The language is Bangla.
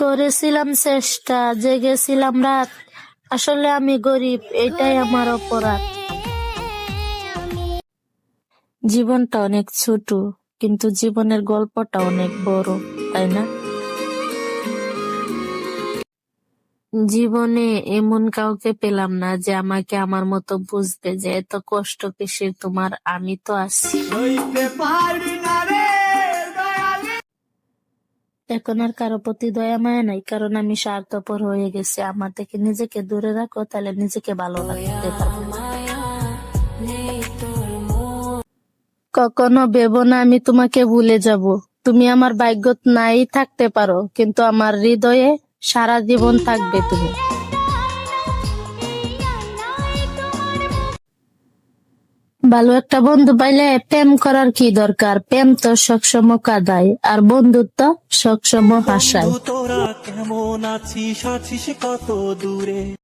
করেছিলাম চেষ্টা, জেগেছিলাম রাত। আসলে আমি গরিব, এটাই আমার অপরাধ। জীবনটা অনেক ছোট, কিন্তু জীবনের গল্পটা অনেক বড়, তাই না? জীবনে এমন কাউকে পেলাম না যে আমাকে আমার মতো বুঝবে, যে এত কষ্ট কিসের তোমার, আমি তো আছি। এখন আর কারো প্রতি দয়া মায়া নাই, কারণ আমি স্বার্থপর হয়ে গেছি। আমার থেকে নিজেকে দূরে রাখো, তাহলে নিজেকে ভালো রাখতে পারবো। কখনো ভেবো না আমি তোমাকে ভুলে যাব। তুমি আমার ভাগ্যত নাই থাকতে পারো, কিন্তু আমার হৃদয়ে সারা জীবন থাকবে তুমি। ভালো একটা বন্ধু পাইলে প্রেম করার কি দরকার? প্রেম তো সবসময় কাঁদায়, আর বন্ধুত্ব সবসময় হাসায়। তোরা কেমন আছিস, আছিস কত দূরে।